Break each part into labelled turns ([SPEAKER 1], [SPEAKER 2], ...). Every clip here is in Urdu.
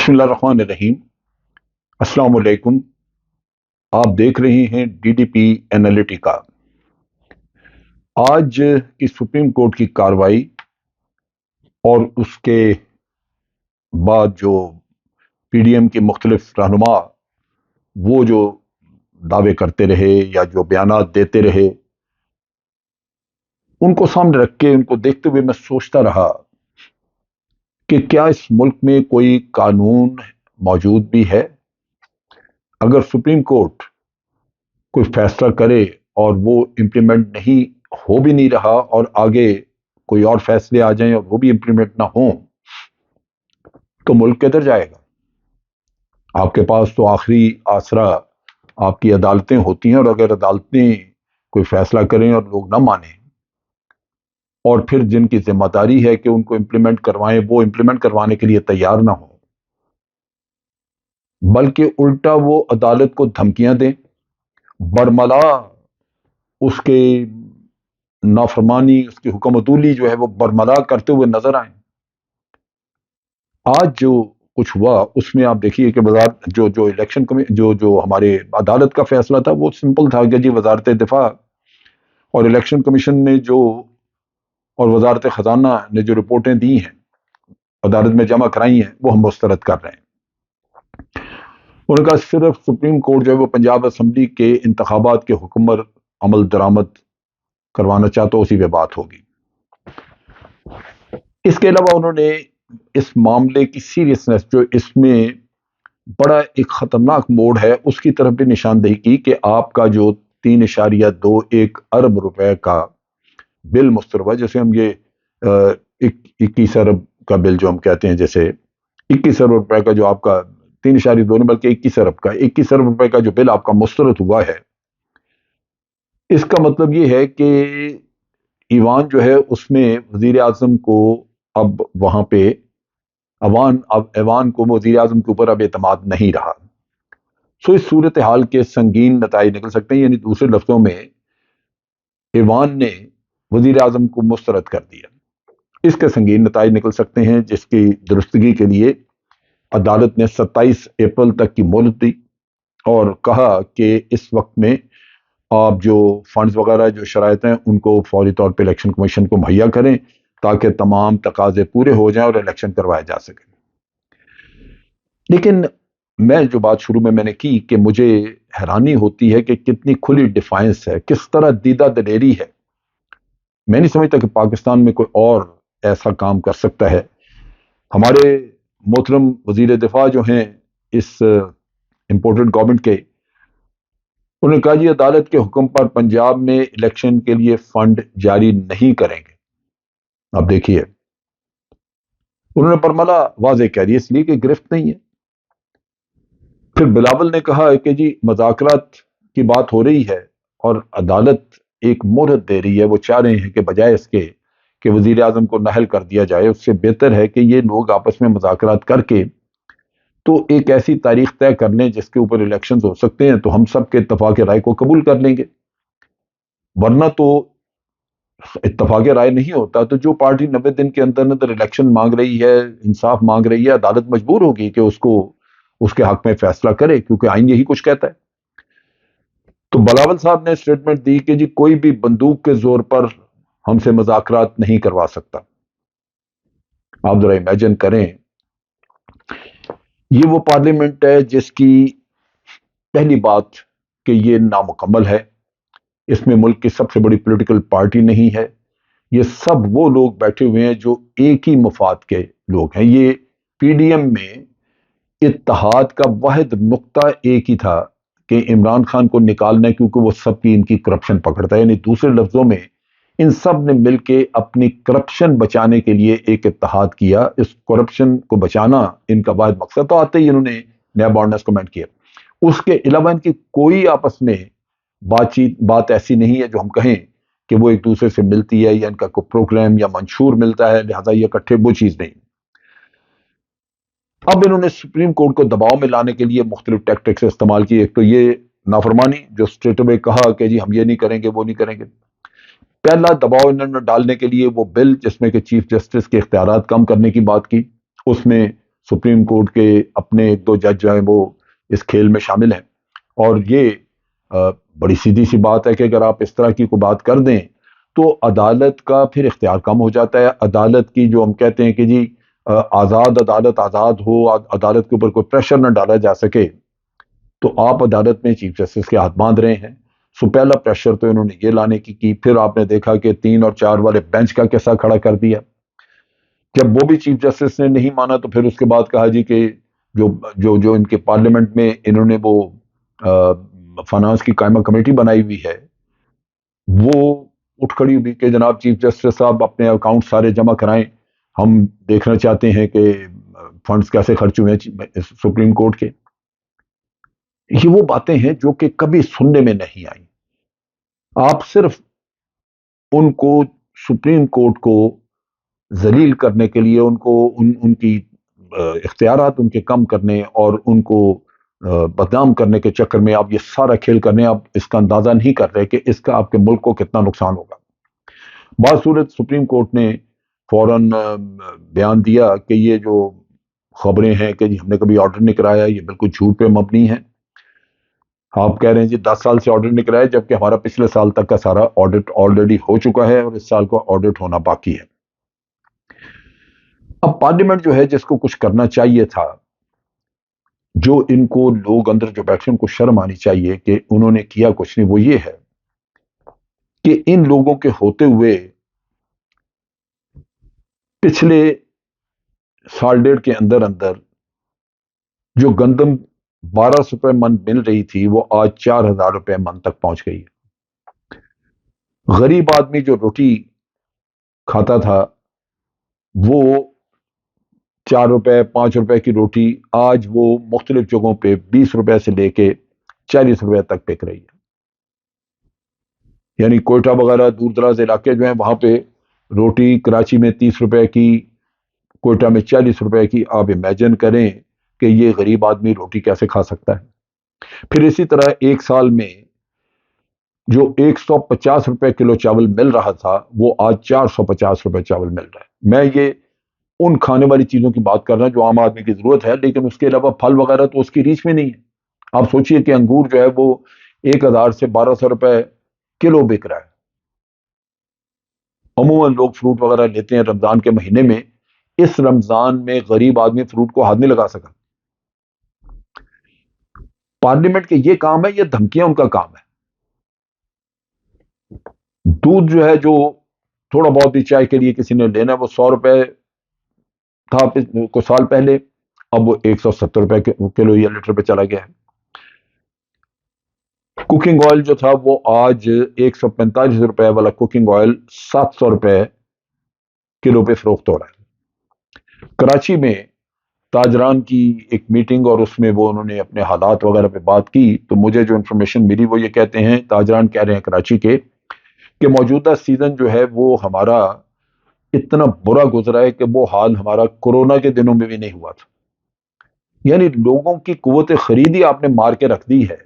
[SPEAKER 1] بسم اللہ الرحمن الرحیم۔ السلام علیکم۔ آپ دیکھ رہے ہیں ڈی ڈی پی اینالیٹیکا۔ آج کی سپریم کورٹ کی کارروائی اور اس کے بعد جو پی ڈی ایم کے مختلف رہنما وہ جو دعوے کرتے رہے یا جو بیانات دیتے رہے، ان کو سامنے رکھ کے ان کو دیکھتے ہوئے میں سوچتا رہا کہ کیا اس ملک میں کوئی قانون موجود بھی ہے؟ اگر سپریم کورٹ کوئی فیصلہ کرے اور وہ امپلیمنٹ نہیں ہو بھی نہیں رہا اور آگے کوئی اور فیصلے آ جائیں اور وہ بھی امپلیمنٹ نہ ہوں تو ملک کدھر جائے گا؟ آپ کے پاس تو آخری آسرا آپ کی عدالتیں ہوتی ہیں، اور اگر عدالتیں کوئی فیصلہ کریں اور لوگ نہ مانیں اور پھر جن کی ذمہ داری ہے کہ ان کو امپلیمنٹ کروائیں وہ امپلیمنٹ کروانے کے لیے تیار نہ ہوں، بلکہ الٹا وہ عدالت کو دھمکیاں دیں، برملا اس کے نافرمانی، اس کی حکم عدولی جو ہے وہ برملا کرتے ہوئے نظر آئیں۔ آج جو کچھ ہوا اس میں آپ دیکھیے کہ وزارت جو الیکشن جو ہمارے عدالت کا فیصلہ تھا وہ سمپل تھا کہ جی وزارت دفاع اور الیکشن کمیشن نے اور وزارت خزانہ نے جو رپورٹیں دی ہیں عدالت میں جمع کرائی ہیں وہ ہم مسترد کر رہے ہیں۔ ان کا صرف سپریم کورٹ جو ہے وہ پنجاب اسمبلی کے انتخابات کے حکم پر عمل درآمد کروانا چاہتا، اسی پہ بات ہوگی۔ اس کے علاوہ انہوں نے اس معاملے کی سیریسنس جو اس میں بڑا ایک خطرناک موڑ ہے اس کی طرف بھی نشاندہی کی کہ آپ کا جو 3.21 ارب روپے کا بل مسترد، جیسے ہم یہ 21 ارب کا بل جو ہم کہتے ہیں، جیسے 21 ارب روپے کا جو آپ کا 3.2 نہیں بلکہ 21 ارب روپے کا جو بل آپ کا مسترد ہوا ہے، اس کا مطلب یہ ہے کہ ایوان جو ہے اس میں وزیر اعظم کو اب وہاں پہ ایوان کو وزیر اعظم کے اوپر اب اعتماد نہیں رہا۔ سو اس صورتحال کے سنگین نتائج نکل سکتے ہیں، یعنی دوسرے لفظوں میں ایوان نے وزیر اعظم کو مسترد کر دیا۔ اس کے سنگین نتائج نکل سکتے ہیں، جس کی درستگی کے لیے عدالت نے 27 اپریل تک کی مہلت دی اور کہا کہ اس وقت میں آپ جو فنڈز وغیرہ جو شرائط ہیں ان کو فوری طور پہ الیکشن کمیشن کو مہیا کریں تاکہ تمام تقاضے پورے ہو جائیں اور الیکشن کروایا جا سکے۔ لیکن میں جو بات شروع میں نے کی کہ مجھے حیرانی ہوتی ہے کہ کتنی کھلی ڈیفائنس ہے، کس طرح دیدہ دلیری ہے۔ میں نہیں سمجھتا کہ پاکستان میں کوئی اور ایسا کام کر سکتا ہے۔ ہمارے محترم وزیر دفاع جو ہیں اس امپورٹنٹ گورنمنٹ کے، انہوں نے کہا جی عدالت کے حکم پر پنجاب میں الیکشن کے لیے فنڈ جاری نہیں کریں گے۔ اب دیکھیے انہوں نے برملا واضح کہہ دیا، اس لیے کہ گرفت نہیں ہے۔ پھر بلاول نے کہا کہ جی مذاکرات کی بات ہو رہی ہے اور عدالت ایک مہلت دے رہی ہے، وہ چاہ رہے ہیں کہ بجائے اس کے کہ وزیر اعظم کو نااہل کر دیا جائے، اس سے بہتر ہے کہ یہ لوگ آپس میں مذاکرات کر کے تو ایک ایسی تاریخ طے کر لیں جس کے اوپر الیکشنز ہو سکتے ہیں، تو ہم سب کے اتفاق رائے کو قبول کر لیں گے۔ ورنہ تو اتفاق رائے نہیں ہوتا تو جو پارٹی 90 دن کے اندر الیکشن مانگ رہی ہے، انصاف مانگ رہی ہے، عدالت مجبور ہوگی کہ اس کے حق میں فیصلہ کرے، کیونکہ آئین یہی کچھ کہتا ہے۔ تو بلاول صاحب نے اسٹیٹمنٹ دی کہ جی کوئی بھی بندوق کے زور پر ہم سے مذاکرات نہیں کروا سکتا۔ آپ ذرا امیجن کریں، یہ وہ پارلیمنٹ ہے جس کی پہلی بات کہ یہ نامکمل ہے، اس میں ملک کی سب سے بڑی پولیٹیکل پارٹی نہیں ہے، یہ سب وہ لوگ بیٹھے ہوئے ہیں جو ایک ہی مفاد کے لوگ ہیں۔ یہ پی ڈی ایم میں اتحاد کا واحد نقطہ ایک ہی تھا کہ عمران خان کو نکالنا ہے، کیونکہ وہ سب کی ان کی کرپشن پکڑتا ہے۔ یعنی دوسرے لفظوں میں ان سب نے مل کے اپنی کرپشن بچانے کے لیے ایک اتحاد کیا۔ اس کرپشن کو بچانا ان کا واحد مقصد، تو آتے ہی انہوں نے نیب آرڈیننس کمنٹ کیا۔ اس کے علاوہ ان کی کوئی آپس میں بات ایسی نہیں ہے جو ہم کہیں کہ وہ ایک دوسرے سے ملتی ہے یا ان کا کوئی پروگرام یا منشور ملتا ہے لہذا یہ اکٹھے، وہ چیز نہیں۔ اب انہوں نے سپریم کورٹ کو دباؤ میں لانے کے لیے مختلف ٹیکٹکس استعمال کی۔ ایک تو یہ نافرمانی جو اسٹریٹ اوے کہا کہ جی ہم یہ نہیں کریں گے، وہ نہیں کریں گے۔ پہلا دباؤ انہوں نے ڈالنے کے لیے وہ بل جس میں کہ چیف جسٹس کے اختیارات کم کرنے کی بات کی، اس میں سپریم کورٹ کے اپنے ایک دو جج جو ہیں وہ اس کھیل میں شامل ہیں، اور یہ بڑی سیدھی سی بات ہے کہ اگر آپ اس طرح کی کوئی بات کر دیں تو عدالت کا پھر اختیار کم ہو جاتا ہے. عدالت کی جو ہم کہتے ہیں کہ جی آزاد عدالت آزاد ہو، عدالت کے اوپر کوئی پریشر نہ ڈالا جا سکے، تو آپ عدالت میں چیف جسٹس کے ہاتھ باندھ رہے ہیں. سو پہلا پریشر تو انہوں نے یہ لانے کی پھر آپ نے دیکھا کہ 3 اور 4 والے بینچ کا قصہ کھڑا کر دیا. جب وہ بھی چیف جسٹس نے نہیں مانا تو پھر اس کے بعد کہا جی کہ جو جو جو ان کے پارلیمنٹ میں انہوں نے وہ فائنانس کی قائمہ کمیٹی بنائی ہوئی ہے، وہ اٹھ کھڑی ہوئی کہ جناب چیف جسٹس صاحب اپنے اکاؤنٹ سارے جمع کرائیں، ہم دیکھنا چاہتے ہیں کہ فنڈز کیسے خرچ ہوئے ہیں سپریم کورٹ کے. یہ وہ باتیں ہیں جو کہ کبھی سننے میں نہیں آئیں. آپ صرف ان کو سپریم کورٹ کو ذلیل کرنے کے لیے ان کی اختیارات ان کے کم کرنے اور ان کو بدنام کرنے کے چکر میں آپ یہ سارا کھیل کرنے، آپ اس کا اندازہ نہیں کر رہے کہ اس کا آپ کے ملک کو کتنا نقصان ہوگا. بعض صورت سپریم کورٹ نے فوراً بیان دیا کہ یہ جو خبریں ہیں کہ جی ہم نے کبھی آرڈر نہیں کرایا، یہ بالکل جھوٹ پہ مبنی ہے. آپ کہہ رہے ہیں جی 10 سال سے آڈٹ نہیں کرایا، جبکہ ہمارا پچھلے سال تک کا سارا آڈٹ آلریڈی ہو چکا ہے اور اس سال کو آڈٹ ہونا باقی ہے. اب پارلیمنٹ جو ہے جس کو کچھ کرنا چاہیے تھا، جو ان کو لوگ اندر جو بیٹھے ان کو شرم آنی چاہیے کہ انہوں نے کیا کچھ نہیں، وہ یہ ہے کہ ان لوگوں کے ہوتے ہوئے پچھلے سال ڈیڑھ کے اندر جو گندم 1200 روپے من مل رہی تھی وہ آج 4000 روپے من تک پہنچ گئی ہے. غریب آدمی جو روٹی کھاتا تھا وہ 4 روپے 5 روپے کی روٹی آج وہ مختلف جگہوں پہ 20 روپے سے لے کے 40 روپے تک بک رہی ہے. یعنی کوئٹہ وغیرہ دور دراز علاقے جو ہیں وہاں پہ روٹی کراچی میں 30 روپے کی، کوئٹہ میں 40 روپے کی. آپ امیجن کریں کہ یہ غریب آدمی روٹی کیسے کھا سکتا ہے. پھر اسی طرح ایک سال میں جو 150 روپے کلو چاول مل رہا تھا وہ آج 450 روپے چاول مل رہا ہے. میں یہ ان کھانے والی چیزوں کی بات کر رہا ہوں جو عام آدمی کی ضرورت ہے، لیکن اس کے علاوہ پھل وغیرہ تو اس کی ریچ میں نہیں ہے. آپ سوچئے کہ انگور جو ہے وہ 1000 سے 1200 روپے کلو بک رہا ہے. عموماً لوگ فروٹ وغیرہ لیتے ہیں رمضان کے مہینے میں، اس رمضان میں غریب آدمی فروٹ کو ہاتھ نہیں لگا سکا. پارلیمنٹ کے یہ کام ہے، یہ دھمکیاں ان کا کام ہے. دودھ جو ہے جو تھوڑا بہت بھی چائے کے لیے کسی نے لینا وہ 100 روپے تھا کچھ سال پہلے، اب وہ 170 روپے کلو یا لیٹر پہ چلا گیا ہے. کوکنگ آئل جو تھا وہ آج 145 روپے والا کوکنگ آئل 700 روپے کلو پہ فروخت ہو رہا ہے. کراچی میں تاجران کی ایک میٹنگ اور اس میں وہ انہوں نے اپنے حالات وغیرہ پہ بات کی، تو مجھے جو انفارمیشن ملی وہ یہ کہتے ہیں، تاجران کہہ رہے ہیں کراچی کے، کہ موجودہ سیزن جو ہے وہ ہمارا اتنا برا گزرا ہے کہ وہ حال ہمارا کورونا کے دنوں میں بھی نہیں ہوا تھا. یعنی لوگوں کی قوت خریدی آپ نے مار کے رکھ دی ہے،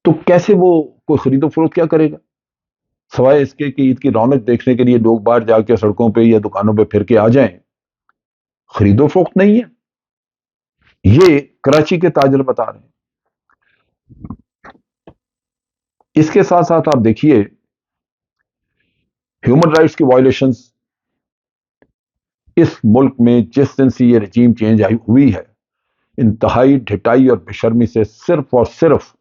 [SPEAKER 1] تو کیسے وہ کوئی خرید و فروخت کیا کرے گا سوائے اس کے کہ عید کی رونق دیکھنے کے لیے لوگ باہر جا کے سڑکوں پہ یا دکانوں پہ پھر کے آ جائیں. خرید و فروخت نہیں ہے. یہ کراچی کے تاجر بتا رہے ہیں. اس کے ساتھ ساتھ آپ دیکھیے ہیومن رائٹس کی وائلیشنز اس ملک میں جس دن سے یہ رجیم چینج ہوئی ہے، انتہائی ڈھٹائی اور بے شرمی سے صرف اور صرف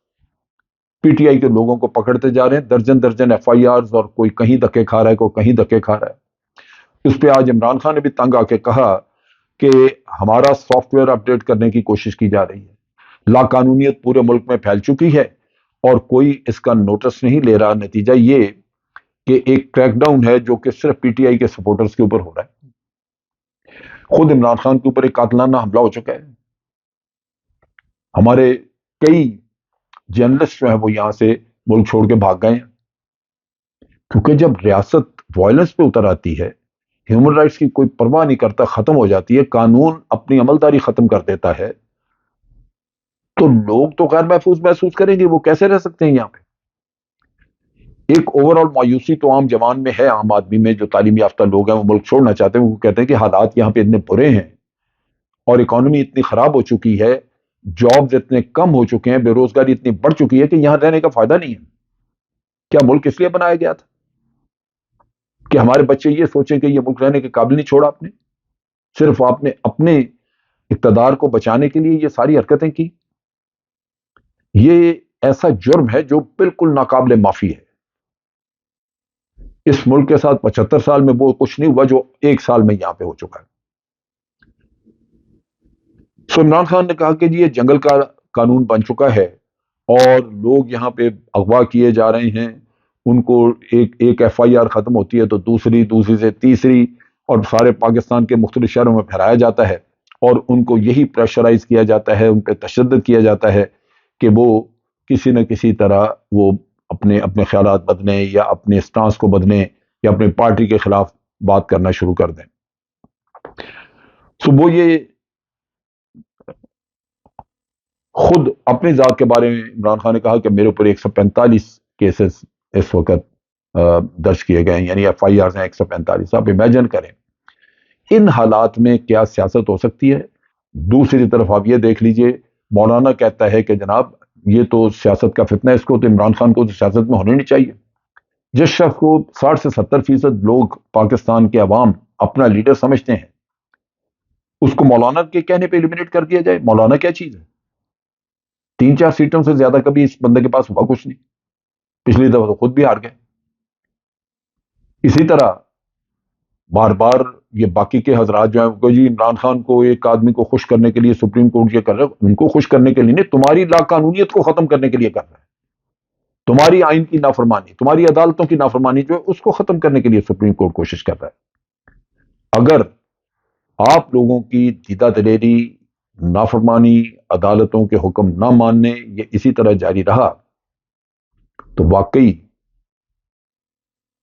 [SPEAKER 1] پی ٹی آئی کے لوگوں کو پکڑتے جا رہے ہیں. درجن درجن ایف آئی آرز، اور کوئی کہیں دھکے کھا رہا ہے، کوئی کہیں دھکے کھا رہا ہے. اس پہ آج عمران خان نے بھی تنگ آ کے کہا کہ ہمارا سافٹ ویئر اپڈیٹ کرنے کی کوشش کی جا رہی ہے. لا قانونیت پورے ملک میں پھیل چکی ہے اور کوئی اس کا نوٹس نہیں لے رہا. نتیجہ یہ کہ ایک کریک ڈاؤن ہے جو کہ صرف پی ٹی آئی کے سپورٹرز کے اوپر ہو رہا ہے. خود عمران خان کے اوپر ایک قاتلانہ حملہ ہو چکا ہے. ہمارے کئی جرنلسٹ جو ہیں وہ یہاں سے ملک چھوڑ کے بھاگ گئے ہیں، کیونکہ جب ریاست وائلنس پہ اتر آتی ہے، ہیومن رائٹس کی کوئی پرواہ نہیں کرتا، ختم ہو جاتی ہے، قانون اپنی عملداری ختم کر دیتا ہے، تو لوگ تو غیر محفوظ محسوس کریں گے. وہ کیسے رہ سکتے ہیں یہاں پہ؟ ایک اوور آل مایوسی تو عام جوان میں ہے، عام آدمی میں جو تعلیم یافتہ لوگ ہیں وہ ملک چھوڑنا چاہتے ہیں. وہ کہتے ہیں کہ حالات یہاں پہ اتنے برے ہیں اور اکانومی اتنی خراب ہو چکی ہے، جابز اتنے کم ہو چکے ہیں، بے روزگاری اتنی بڑھ چکی ہے کہ یہاں رہنے کا فائدہ نہیں ہے۔ کیا ملک اس لیے بنایا گیا تھا کہ ہمارے بچے یہ سوچیں کہ یہ ملک رہنے کے قابل نہیں چھوڑا؟ آپ نے صرف آپ نے اپنے اقتدار کو بچانے کے لیے یہ ساری حرکتیں کی۔ یہ ایسا جرم ہے جو بالکل ناقابل معافی ہے۔ اس ملک کے ساتھ 75 سال میں وہ کچھ نہیں ہوا جو ایک سال میں یہاں پہ ہو چکا ہے۔ سو عمران خان نے کہا کہ جی یہ جنگل کا قانون بن چکا ہے اور لوگ یہاں پہ اغوا کیے جا رہے ہیں، ان کو ایک ایف آئی آر ختم ہوتی ہے تو دوسری سے تیسری، اور سارے پاکستان کے مختلف شہروں میں پھیلایا جاتا ہے، اور ان کو یہی پریشرائز کیا جاتا ہے، ان پہ تشدد کیا جاتا ہے کہ وہ کسی نہ کسی طرح وہ اپنے خیالات بدلیں یا اپنے سٹانس کو بدلیں یا اپنے پارٹی کے خلاف بات کرنا شروع کر دیں۔ تو وہ یہ خود اپنی ذات کے بارے میں عمران خان نے کہا کہ میرے اوپر 145 کیسز اس وقت درج کیے گئے ہیں، یعنی ایف آئی آر ہیں 145۔ آپ امیجن کریں ان حالات میں کیا سیاست ہو سکتی ہے۔ دوسری طرف آپ یہ دیکھ لیجئے، مولانا کہتا ہے کہ جناب یہ تو سیاست کا فتنہ ہے، اس کو تو عمران خان کو تو سیاست میں ہونا نہیں چاہیے۔ جس شخص کو 60 سے 70% لوگ پاکستان کے عوام اپنا لیڈر سمجھتے ہیں، اس کو مولانا کے کہنے پہ ایلیمنیٹ کر دیا جائے۔ مولانا کیا چیز ہے؟ 3-4 سیٹوں سے زیادہ کبھی اس بندے کے پاس ہوا کچھ نہیں، پچھلی دفعہ تو خود بھی ہار گئے۔ اسی طرح بار بار یہ باقی کے حضرات جو ہیں جی عمران خان کو ایک آدمی کو خوش کرنے کے لیے سپریم کورٹ یہ کر رہے ہیں، ان کو خوش کرنے کے لیے نہیں، تمہاری لا قانونیت کو ختم کرنے کے لیے کر رہے ہیں۔ تمہاری آئین کی نافرمانی، تمہاری عدالتوں کی نافرمانی جو ہے اس کو ختم کرنے کے لیے سپریم کورٹ کوشش کر رہا ہے۔ اگر آپ لوگوں کی دیدہ دلیری، نافرمانی، عدالتوں کے حکم نہ ماننے یہ اسی طرح جاری رہا تو واقعی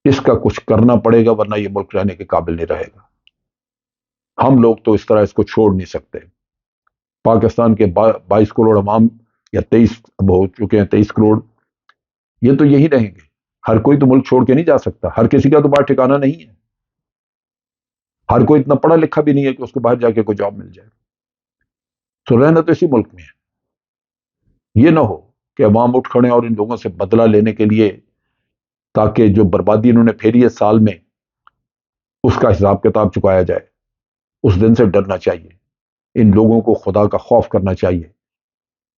[SPEAKER 1] اس کا کچھ کرنا پڑے گا، ورنہ یہ ملک رہنے کے قابل نہیں رہے گا۔ ہم لوگ تو اس طرح اس کو چھوڑ نہیں سکتے۔ پاکستان کے 22 کروڑ عوام یا 23 اب ہو چکے ہیں 23 کروڑ، یہ تو یہی رہیں گے۔ ہر کوئی تو ملک چھوڑ کے نہیں جا سکتا، ہر کسی کا تو باہر ٹھکانا نہیں ہے، ہر کوئی اتنا پڑھا لکھا بھی نہیں ہے کہ اس کو باہر جا کے کوئی جاب مل جائے۔ تو رہنا تو اسی ملک میں ہے۔ یہ نہ ہو کہ عوام اٹھ کھڑے اور ان لوگوں سے بدلہ لینے کے لیے، تاکہ جو بربادی انہوں نے پھیری ہے سال میں اس کا حساب کتاب چکایا جائے۔ اس دن سے ڈرنا چاہیے، ان لوگوں کو خدا کا خوف کرنا چاہیے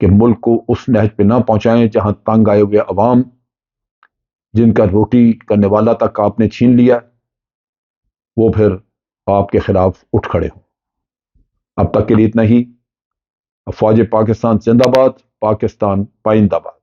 [SPEAKER 1] کہ ملک کو اس نہج پہ نہ پہنچائیں جہاں تنگ آئے ہوئے عوام، جن کا روٹی کا نوالا تک آپ نے چھین لیا، وہ پھر آپ کے خلاف اٹھ کھڑے ہوں۔ اب تک کے لیے اتنا ہی۔ افواج پاکستان زندہ باد، پاکستان پائندہ باد۔